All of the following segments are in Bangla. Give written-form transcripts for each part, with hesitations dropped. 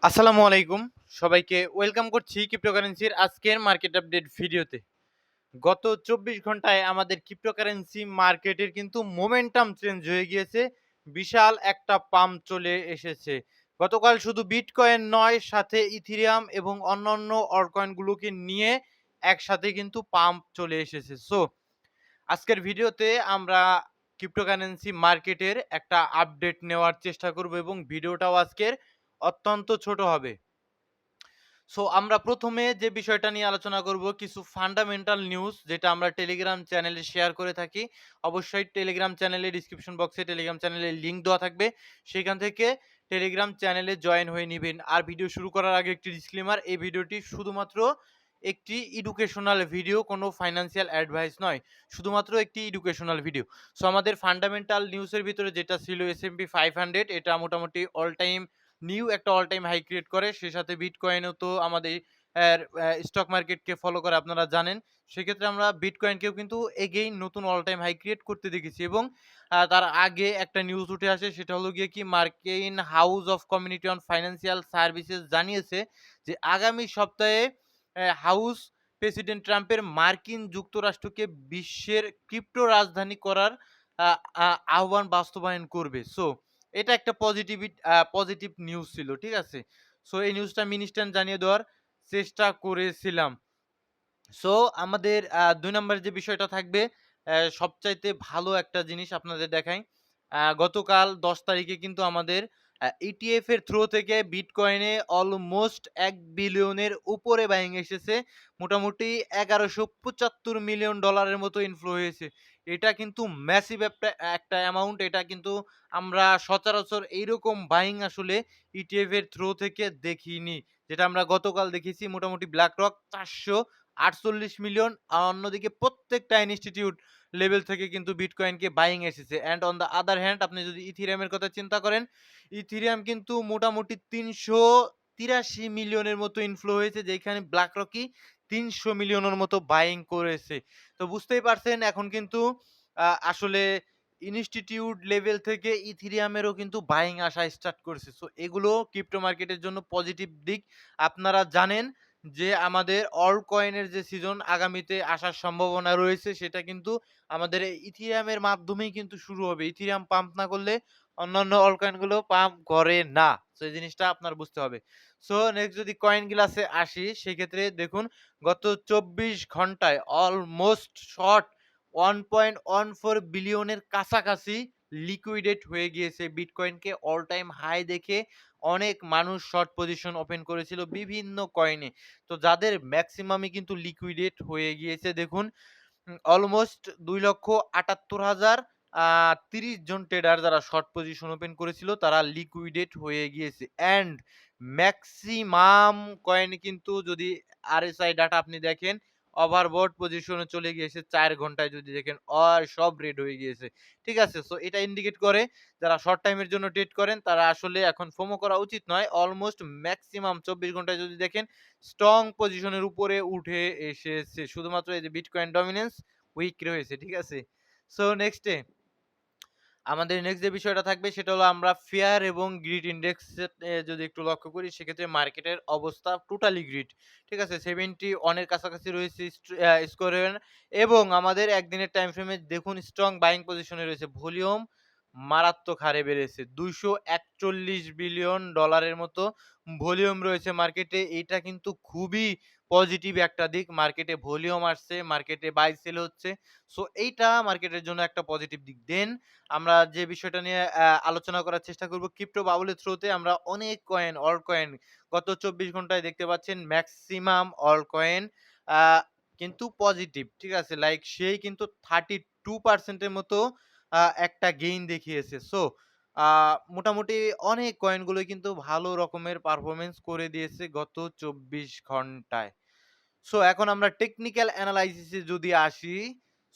আসসালামু আলাইকুম। সবাইকে ওয়েলকাম করছি ক্রিপ্টোকারেন্সির আজকের মার্কেট আপডেট ভিডিওতে। গত ২৪ ঘন্টায় আমাদের ক্রিপ্টোকারেন্সি মার্কেটের কিন্তু মোমেন্টাম চেঞ্জ হয়ে গিয়েছে। বিশাল একটা পাম্প চলে এসেছে। গতকাল শুধু বিটকয়েন নয়, সাথে ইথেরিয়াম এবং অন্যান্য অল্টকয়েনগুলোকে নিয়ে একসাথে কিন্তু পাম্প চলে এসেছে। সো আজকের ভিডিওতে আমরা ক্রিপ্টোকারেন্সি মার্কেটের একটা আপডেট নেওয়ার চেষ্টা করব এবং ভিডিওটাও আজকের অত্যন্ত ছোট হবে। সো আমরা প্রথমে যে বিষয়টা নিয়ে আলোচনা করব, কিছু ফান্ডামেন্টাল নিউজ যেটা আমরা টেলিগ্রাম চ্যানেলে শেয়ার করে থাকি। অবশ্যই টেলিগ্রাম চ্যানেলে ডিসক্রিপশন বক্সে টেলিগ্রাম চ্যানেলের লিঙ্ক দেওয়া থাকবে, সেখান থেকে টেলিগ্রাম চ্যানেলে জয়েন হয়ে নেবেন। আর ভিডিও শুরু করার আগে একটি ডিসক্লেমার, এই ভিডিওটি শুধুমাত্র একটি এডুকেশনাল ভিডিও, কোনো ফাইন্যান্সিয়াল অ্যাডভাইস নয়, শুধুমাত্র একটি এডুকেশনাল ভিডিও। সো আমাদের ফান্ডামেন্টাল নিউজের ভিতরে যেটা ছিল S&P 500, এটা মোটামুটি অল টাইম নিউ একটা অল টাইম হাই ক্রিয়েট করে। সে সাথে বিটকয়েনও তো আমাদের স্টক মার্কেটকে ফলো করে, আপনারা জানেন। সেক্ষেত্রে আমরা বিটকয়েনকেও কিন্তু এগেইন নতুন অল টাইম হাই ক্রিয়েট করতে দেখেছি। এবং তার আগে একটা নিউজ উঠে আসে, সেটা হলো গিয়ে কি, মার্কিন house of community on financial services জানিয়েছে যে আগামী সপ্তাহে হাউস প্রেসিডেন্ট ট্রাম্পের মার্কিন যুক্তরাষ্ট্রকে বিশ্বের ক্রিপ্টো রাজধানী করার আহ্বান বাস্তবায়ন করবে। সো এটা একটা পজিটিভ নিউজ ছিল, ঠিক আছে? সো এই নিউজটা আমি ইনস্ট্যান্ট জানিয়ে দেওয়ার চেষ্টা করেছিলাম। সো আমাদের ২ নম্বরের যে বিষয়টা থাকবে, সবচাইতে ভালো একটা জিনিস আপনাদের দেখাই। গতকাল ১০ তারিখে কিন্তু আমাদের ETF এর থ্রু থেকে বিটকয়েনে অলমোস্ট ১ বিলিয়নের উপরে বাইং এসেছে। মোটামুটি $১১৭৫ মিলিয়ন মতো ইনফ্লো হয়েছে। এটা কিন্তু ম্যাসিভ একটা অ্যামাউন্ট। এটা কিন্তু আমরা সচরাচর এইরকম বাইং আসলে ETF এর থ্রু থেকে দেখিনি। যেটা আমরা গতকাল দেখেছি, মোটামুটি BlackRock ৪৪৮ মিলিয়ন। অন্যদিকে প্রত্যেকটা ইনস্টিটিউট লেভেল থেকে কিন্তু বিটকয়েনকে বাইং এসেছে। And on the other hand, আপনি যদি ইথেরিয়ামের কথা চিন্তা করেন, ইথেরিয়াম কিন্তু মোটামুটি ৩৮৩ মিলিয়নের মতো ইনফ্লো হয়েছে, যেখানে ব্ল্যাকরকই ৩০০ মিলিয়নের মতো বাইং করেছে। তো বুঝতেই পারছেন, এখন কিন্তু আসলে ইনস্টিটিউট লেভেল থেকে ইথেরিয়ামেরও কিন্তু বাইং আসা স্টার্ট করছে। সো এগুলো ক্রিপ্টো মার্কেটের জন্য পজিটিভ দিক। আপনারা জানেন যে আমাদের অল্ট কয়েনের যে সিজন আগামীতে আসার সম্ভাবনা রয়েছে, সেটা কিন্তু আমাদের এই ইথেরিয়ামের মাধ্যমেই কিন্তু শুরু হবে। ইথেরিয়াম পাম্প না করলে অন্যান্য অল্ট কয়েনগুলো পাম্প করে না। সো এই জিনিসটা আপনার বুঝতে হবে। সো নেক্সট যদি কয়েন গ্লাসে আসি, সেক্ষেত্রে দেখুন গত ২৪ ঘন্টায় অলমোস্ট শর্ট 1.14 বিলিয়নের কাছাকাছি লিকুইডেট হয়ে গিয়েছে। বিটকয়েনকে অল টাইম হাই দেখে অনেক মানুষ শর্ট পজিশন ওপেন করেছিল বিভিন্ন কয়েনে। তো যাদের ম্যাক্সিমামই কিন্তু লিকুইডেট হয়ে গিয়েছে। দেখুন অলমোস্ট ২,৭৮,০০০ ৩০ জন ট্রেডার যারা শর্ট পজিশন ওপেন করেছিল, তারা লিকুইডেট হয়ে গিয়েছে। অ্যান্ড ম্যাক্সিমাম কয়েন কিন্তু, যদি RSI ডাটা আপনি দেখেন, ওভারবট পজিশনে চলে গিয়েছে ৪ ঘন্টায় যদি দেখেন, সব রেড হয়ে গিয়েছে। ঠিক আছে? সো এটা ইন্ডিকেট করে যারা শর্ট টাইমের জন্য ট্রেড করেন, তারা আসলে এখন ফোমো করা উচিত নয়। অলমোস্ট ম্যাক্সিমাম ২৪ ঘন্টায় যদি দেখেন, স্ট্রং পজিশনের উপরে উঠে এসেছে। শুধুমাত্র এই যে বিটকয়েন ডমিনেন্স উইক রয়েছে। ঠিক আছে? সো নেক্সটে আমাদের নেক্সট যে বিষয়টা থাকবে, সেটা হলো আমরা ফেয়ার এবং গ্রিড ইনডেক্স যদি একটু লক্ষ্য করি, সেক্ষেত্রে মার্কেটের অবস্থা টোটালি গ্রিড। ঠিক আছে? 71 এর কাছাকাছি রয়েছে স্কোর এবং আমাদের একদিনের টাইম ফ্রেমে দেখুন স্ট্রং বাইং পজিশনে রয়েছে। ভলিউম মারাত্মক হারে বেড়েছে। $২৪১ বিলিয়ন মতো ভলিউম রয়েছে মার্কেটে। এটা কিন্তু খুবই পজিটিভ একটা দিক। মার্কেটে ভলিউম আসছে, মার্কেটে বাই সেল হচ্ছে। সো এইটা মার্কেটের জন্য একটা পজিটিভ দিক। দেন আমরা যে বিষয়টা নিয়ে আলোচনা করার চেষ্টা করব, ক্রিপ্টো বাবলের থ্রুতে আমরা অনেক কয়েন, অল্ট কয়েন গত ২৪ ঘন্টায় দেখতে পাচ্ছেন ম্যাক্সিমাম অল্ট কয়েন আ কিন্তু পজিটিভ। ঠিক আছে? লাইক সেই কিন্তু 32% এর মতো একটা গেইন দেখিয়েছে। সো আ মোটামুটি অনেক কয়েনগুলোই কিন্তু ভালো রকমের পারফরম্যান্স করে দিয়েছে গত ২৪ ঘন্টায়। সো এখন আমরা টেকনিক্যাল অ্যানালাইসিস এ যদি আসি,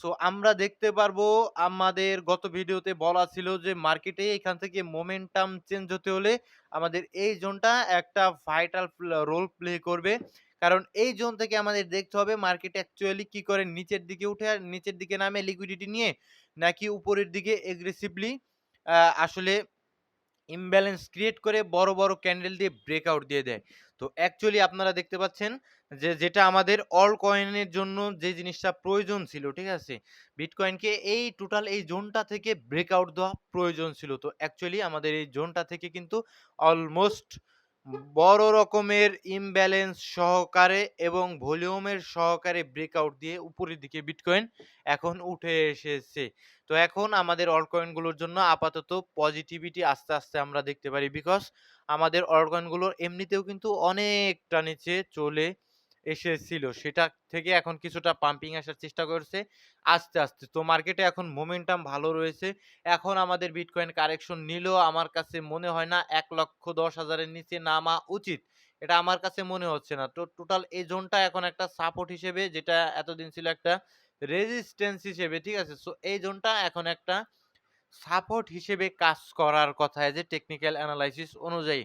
সো আমরা দেখতে পারবো, আমাদের গত ভিডিওতে বলা ছিল যে মার্কেটে এখান থেকে মোমেন্টাম চেঞ্জ হতে হলে আমাদের এই জোনটা একটা ভাইটাল রোল প্লে করবে। কারণ এই জোন থেকে আমাদের দেখতে হবে মার্কেট অ্যাকচুয়ালি কি করে, নিচের দিকে উঠে আর নিচের দিকে নামে লিকুইডিটি নিয়ে, নাকি উপরের দিকে এগ্রেসিভলি আসলে ইমব্যালেন্স ক্রিয়েট করে বড়, বড় ক্যান্ডেল দিয়ে ব্রেকআউট দিয়ে দেয়। তো অ্যাকচুয়ালি আপনারা দেখতে পাচ্ছেন যে যেটা আমাদের অল কয়েনের জন্য যে জিনিসটা প্রয়োজন ছিল, ঠিক আছে? বিটকয়েনকে এই টোটাল এই জোনটা থেকে ব্রেকআউট দেওয়া প্রয়োজন ছিল। তো অ্যাকচুয়ালি আমাদের এই জোনটা থেকে কিন্তু অলমোস্ট বড় রকমের ইমব্যালেন্স সহকারে এবং ভলিউমের সহকারে ব্রেকআউট দিয়ে উপরের দিকে বিটকয়েন এখন উঠে এসেছে। তো এখন আমাদের অল্ট কয়েনগুলোর জন্য আপাতত পজিটিভিটি আস্তে, আস্তে আমরা দেখতে পারি। বিকজ আমাদের অল্ট কয়েনগুলোর এমনিতেও কিন্তু অনেকটা নিচে চলে এসেছিল। সেটা থেকে এখন কিছুটা পাম্পিং আসার চেষ্টা করছে আস্তে, আস্তে। তো মার্কেটে এখন মোমেন্টাম ভালো রয়েছে। এখন আমাদের বিটকয়েন কারেকশন নিলেও আমার কাছে মনে হয় না ১,১০,০০০ এর নিচে নামা উচিত। এটা আমার কাছে মনে হচ্ছে না। তো টোটাল এই জোনটা এখন একটা সাপোর্ট হিসেবে, যেটা এতদিন ছিল একটা রেজিস্ট্যান্স হিসেবে, ঠিক আছে? সো এই জোনটা এখন একটা সাপোর্ট হিসেবে কাজ করার কথা এজ এ টেকনিক্যাল অ্যানালাইসিস অনুযায়ী।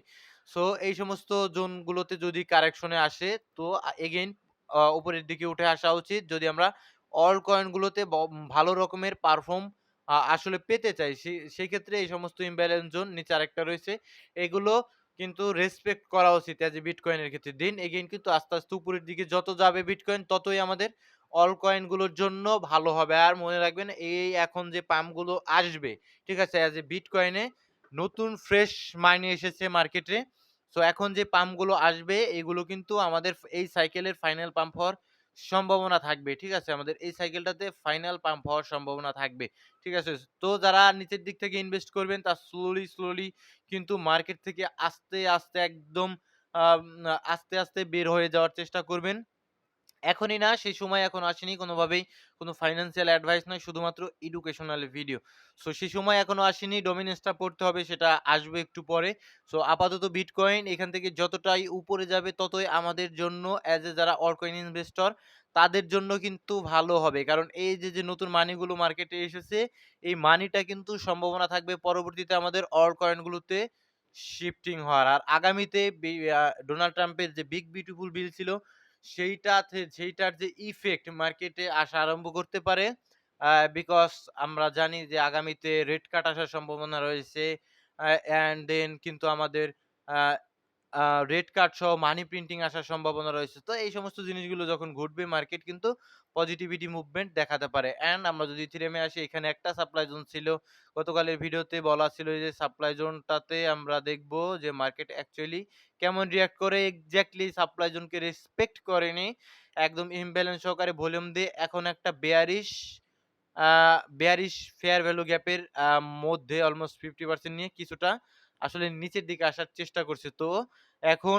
সো এই সমস্ত জোনগুলোতে যদি কারেকশনে আসে তো এগেইন উপরের দিকে উঠে আসা উচিত। যদি আমরা অল কয়েনগুলোতে ভালো রকমের পারফর্ম আসলে পেতে চাই। সেই ক্ষেত্রে এই সমস্ত ইমব্যালেন্স জোন, নিচে আরেকটা রয়েছে। এগুলো কিন্তু রেসপেক্ট করা উচিত এজ এ বিটকয়েনের ক্ষেত্রে। দেন এগেইন কিন্তু আস্তে, আস্তে উপরের দিকে যত যাবে বিটকয়েন ততই আমাদের অল কয়েনগুলোর জন্য ভালো হবে। আর মনে রাখবেন এই এখন যে পাম্পগুলো আসবে, ঠিক আছে? অ্যাজ এ বিটকয়েনে নতুন ফ্রেশ মাইনে এসেছে মার্কেটে। সো এখন যে পাম্পগুলো আসবে এগুলো কিন্তু আমাদের এই সাইকেলের ফাইনাল পাম্প হওয়ার সম্ভাবনা থাকবে। ঠিক আছে? আমাদের এই সাইকেলটাতে ফাইনাল পাম্প হওয়ার সম্ভাবনা থাকবে। ঠিক আছে? তো যারা নিচের দিক থেকে ইনভেস্ট করবেন তারা স্লোলি, স্লোলি কিন্তু মার্কেট থেকে আস্তে, আস্তে একদম আম আস্তে, আস্তে বের হয়ে যাওয়ার চেষ্টা করবেন। এখনই না, সেই সময় এখনো আসেনি কোনোভাবেই। কোনো ফাইন্যান্সিয়াল অ্যাডভাইস নয়, শুধুমাত্র এডুকেশনাল ভিডিও। সো সেই সময় এখনো আসেনি, ডমিনেন্সটা পড়তে হবে, সেটা আসবে একটু পরে। সো আপাতত বিটকয়েন এখান থেকে যতটাই উপরে যাবে ততই আমাদের জন্য অ্যাজ এ যারা অল্টকয়েন ইনভেস্টর তাদের জন্য কিন্তু ভালো হবে। কারণ এই যে নতুন মানিগুলো মার্কেটে এসেছে, এই মানিটা কিন্তু সম্ভাবনা থাকবে পরবর্তীতে আমাদের অল্ট কয়েনগুলোতে শিফটিং হওয়ার। আর আগামীতে ডোনাল্ড ট্রাম্পের যে বিগ বিউটিফুল বিল ছিল সেইটার যে ইফেক্ট মার্কেটে আসা আরম্ভ করতে পারে। বিকজ আমরা জানি যে আগামীতে রেট কাট আসার সম্ভাবনা রয়েছে। অ্যান্ড দেন কিন্তু আমাদের আ আ রেট কার্ড সহ মানি প্রিন্টিং আসার সম্ভাবনা রয়েছে। তো এই সমস্ত জিনিসগুলো যখন ঘটবে মার্কেট কিন্তু পজিটিভিটি মুভমেন্ট দেখাতে পারে। অ্যান্ড আমরা যদি ইথেরিয়ামে আসি, এখানে একটা সাপ্লাই জোন ছিল। গতকালের ভিডিওতে বলা ছিল যে সাপ্লাই জোনটাতে আমরা দেখব যে মার্কেট অ্যাকচুয়ালি কেমন রিঅ্যাক্ট করে। এক্সাক্টলি সাপ্লাই জোনকে রেসপেক্ট করেনি। একদম ইমব্যালেন্স সহকারে ভলিউম দিয়ে এখন একটা আ বেয়ারিশ ফেয়ার ভ্যালু গ্যাপের মধ্যে অলমোস্ট 50% নিয়ে কিছুটা আসলে নিচের দিকে আসার চেষ্টা করছে। তো এখন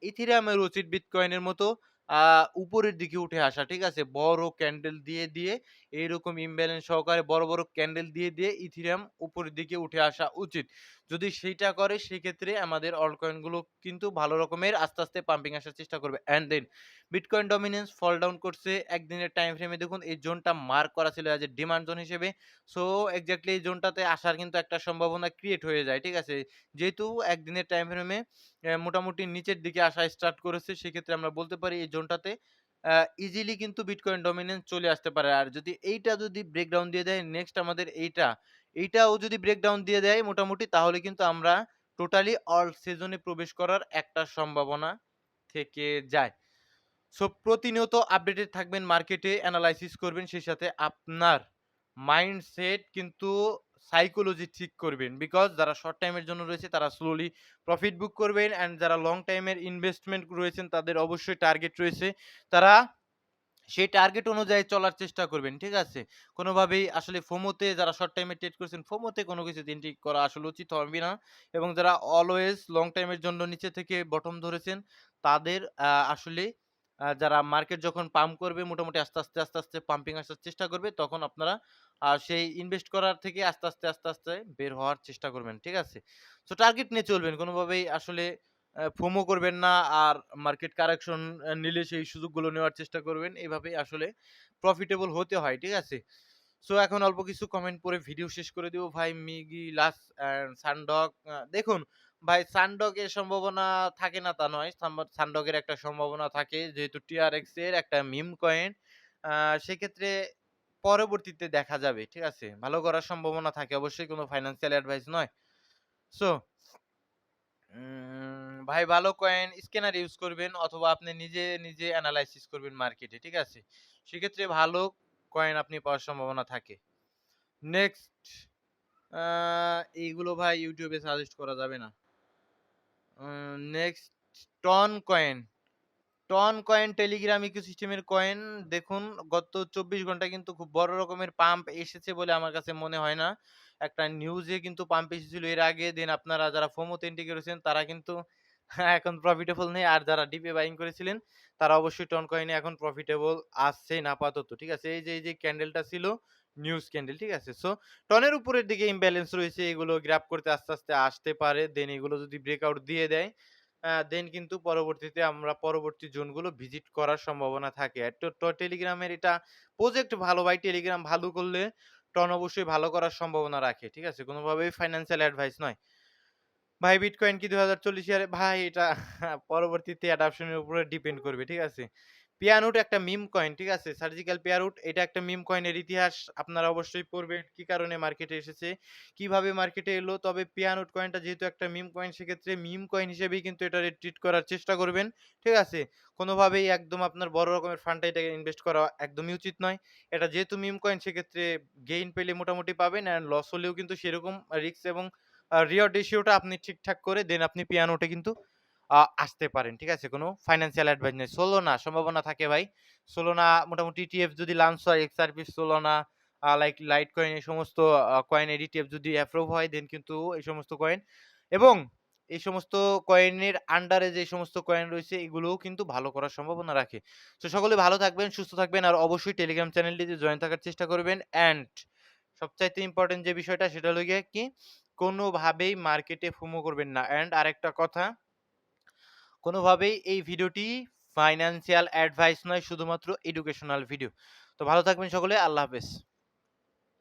ইথেরিয়ামের উচিত বিটকয়েনের মতো আ উপরের দিকে উঠে আসা। ঠিক আছে? বড় ক্যান্ডেল দিয়ে এইরকম ইমব্যালেন্স সহকারে বড়, বড় ক্যান্ডেল দিয়ে ইথেরিয়াম উপরের দিকে উঠে আসা উচিত। যদি সেইটা করে সেক্ষেত্রে আমাদের অল্ট কয়েন গুলো কিন্তু ভালো রকমের আস্তে, আস্তে পাম্পিং আসার চেষ্টা করবে। And then bitcoin dominance fall down করছে। একদিনের টাইম ফ্রেমে দেখুন এই জোনটা মার্ক করা ছিল এজ এ ডিমান্ড জোন হিসেবে। সো এক্সাক্টলি এই জোনটাতে আসার কিন্তু একটা সম্ভাবনা ক্রিয়েট হয়ে যায়। ঠিক আছে? যেহেতু একদিনের টাইম ফ্রেমে মোটামুটি নিচের দিকে আসা স্টার্ট করেছে, সেক্ষেত্রে আমরা বলতে পারি এই জোনটাতে আ ইজিলি কিন্তু বিটকয়েন ডমিন্যান্স চলে আসতে পারে। আর যদি এইটা যদি ব্রেকডাউন দিয়ে দেয়, নেক্সট আমাদের এইটাও যদি ব্রেকডাউন দিয়ে দেয় মোটামুটি, তাহলে কিন্তু আমরা টোটালি অল্ট সিজনে প্রবেশ করার একটা সম্ভাবনা থেকে যায়। সো প্রতিনিয়ত আপডেটেড থাকবেন, মার্কেটে এনালাইসিস করবেন, সেই সাথে আপনার মাইন্ডসেট কিন্তু সাইকোলজি ঠিক করবেন। বিকজ যারা শর্ট টাইমের জন্য রয়েছে তারা স্লোলি প্রফিট বুক করবেন, অ্যান্ড যারা লং টাইমের ইনভেস্টমেন্ট রয়েছেন তাদের অবশ্যই টার্গেট রয়েছে। তারা সেই টার্গেট অনুযায়ী চলার চেষ্টা করবেন। ঠিক আছে? কোনোভাবেই আসলে ফোমোতে যারা শর্ট টাইমে ট্রেড করছেন, ফোমোতে কোনো কিছুতে এন্ট্রি করা আসলে উচিত হবে না। এবং যারা অলওয়েজ লং টাইমের জন্য নিচে থেকে বটম ধরেছেন, তাদের আসলে যারা মার্কেট যখন পাম্প করবে মোটামুটি আস্তে, আস্তে পাম্পিং আসার চেষ্টা করবে, তখন আপনারা সেই ইনভেস্ট করার থেকে আস্তে, আস্তে বের হওয়ার চেষ্টা করবেন। ঠিক আছে? সো টার্গেট নিয়ে চলবেন। কোনোভাবেই আসলে ফোমো করবেন না। আর মার্কেট কারেকশন নিলে সেই সুযোগগুলো নেওয়ার চেষ্টা করবেন। এভাবেই আসলে প্রফিটেবল হতে হয়। ঠিক আছে? সো এখন অল্প কিছু কমেন্ট পড়ে ভিডিও শেষ করে দিব। ভাই মিগি লাস অ্যান্ড সানডগ, দেখুন ভাই, সানডগ এর সম্ভাবনা থাকে না তা নয়। সানডগ এর একটা সম্ভাবনা থাকে, যেহেতু টিআরএক্স এর একটা মিম কয়েন। আ সেক্ষেত্রে পরবর্তীতে দেখা যাবে। ঠিক আছে? ভালো করার সম্ভাবনা থাকে অবশ্যই, কোনো ফাইন্যান্সিয়াল অ্যাডভাইস নয়। সো ভাই ভালো কয়েন স্ক্যানার ইউজ করবেন অথবা আপনি নিজে এনালাইসিস করবেন মার্কেটে, ঠিক আছে? সেক্ষেত্রে ভালো কয়েন আপনি পাওয়ার সম্ভাবনা থাকে। নেক্সট আ এইগুলো ভাই YouTube এ সাজেস্ট করা যাবে না। Next TON coin. TON coin Telegram ইকোসিস্টেমের কয়েন দেখুন গত ২৪ ঘন্টায় কিন্তু খুব বড় রকমের পাম্প এসেছে বলে আমার কাছে মনে হয় না। একটা নিউজে কিন্তু পাম্প এসেছিল এর আগে। দেন আপনারা যারা FOMO তে এন্ট্রি করেছেন তারা কিন্তু এখন প্রফিটেবল নেই। আর যারা ডিপে বাইং করেছিলেন তারা অবশ্যই টন কয়েনে এখন প্রফিটেবল আছেন আপাতত। ঠিক আছে? এই যে ক্যান্ডেলটা ছিল নিউজ ক্যান্ডেল, ঠিক আছে? সো টনের উপরের দিকে ইমব্যালেন্স রয়েছে। এগুলো গ্র্যাব করতে আস্তে আসতে পারে। দেন এগুলো যদি ব্রেকআউট দিয়ে দেয় দেন কিন্তু পরবর্তীতে আমরা পরবর্তী জোনগুলো ভিজিট করার সম্ভাবনা থাকে। টেলিগ্রামের এটা প্রজেক্ট ভালো ভাই। টেলিগ্রাম ভালো করলে টন অবশ্যই ভালো করার সম্ভাবনা রাখে। ঠিক আছে? কোনোভাবেই ফাইন্যান্সিয়াল অ্যাডভাইস নয়। ভাই বিটকয়েন কি ২০৪০ ইয়ারে ভাই এটা পরবর্তীতে অ্যাডপশন এর উপরে ডিপেন্ড করবে। ঠিক আছে? পিয়ানুট একটা মিম কয়েন, ঠিক আছে? সার্জিক্যাল পেয়ারুট এটা একটা মিম কয়েনের ইতিহাস আপনারা অবশ্যই পড়বেন। কি কারণে মার্কেটে এসেছে, কিভাবে মার্কেটে এলো। তবে পিয়ানুট কয়েনটা যেহেতু একটা মিম কয়েন সেক্ষেত্রে মিম কয়েন হিসেবেই কিন্তু এটারে ট্রিট করার চেষ্টা করবেন। ঠিক আছে? কোনোভাবেই একদম আপনার বড় রকমের ফান্ডে এটাকে ইনভেস্ট করা একদমই উচিত নয়। এটা যেহেতু মিম কয়েন সেক্ষেত্রে গেইন পেলে মোটামুটি পাবেন অ্যান্ড লস হলেও কিন্তু সেরকম রিস্ক এবং রিওয়ার্ড রেশিওটা আপনি ঠিকঠাক করে দেন আপনি পিয়ানোতে কিন্তু আসতে পারেন। ঠিক আছে? কোনো ফাইন্যান্সিয়াল অ্যাডভাইস নেই। সোলোনা সম্ভাবনা থাকে ভাই। সোলোনা মোটামুটি ইটিএফ যদি লঞ্চ হয় এক্সআরপি, সোলোনা, লাইক লাইট কয়েন এই সমস্ত কয়েনের ইটিএফ যদি অ্যাপ্রুভ হয় দেন কিন্তু এই সমস্ত কয়েন এবং এই সমস্ত কয়েনের আন্ডারে যে সমস্ত কয়েন রয়েছে এগুলোও কিন্তু ভালো করার সম্ভাবনা রাখে। তো সকলে ভালো থাকবেন, সুস্থ থাকবেন আর অবশ্যই টেলিগ্রাম চ্যানেলটিতে জয়েন থাকার চেষ্টা করবেন অ্যান্ড সবচাইতে ইম্পোর্টেন্ট যে বিষয়টা সেটা হলো গিয়ে কি কোনোভাবেই মার্কেটে FOMO করবেন না। অ্যান্ড আরেকটা কথা, কোনোভাবেই এই ভিডিওটি ফাইন্যান্সিয়াল অ্যাডভাইস নয়, শুধুমাত্র এডুকেশনাল ভিডিও। তো ভালো থাকবেন সকলে। আল্লাহ হাফেজ।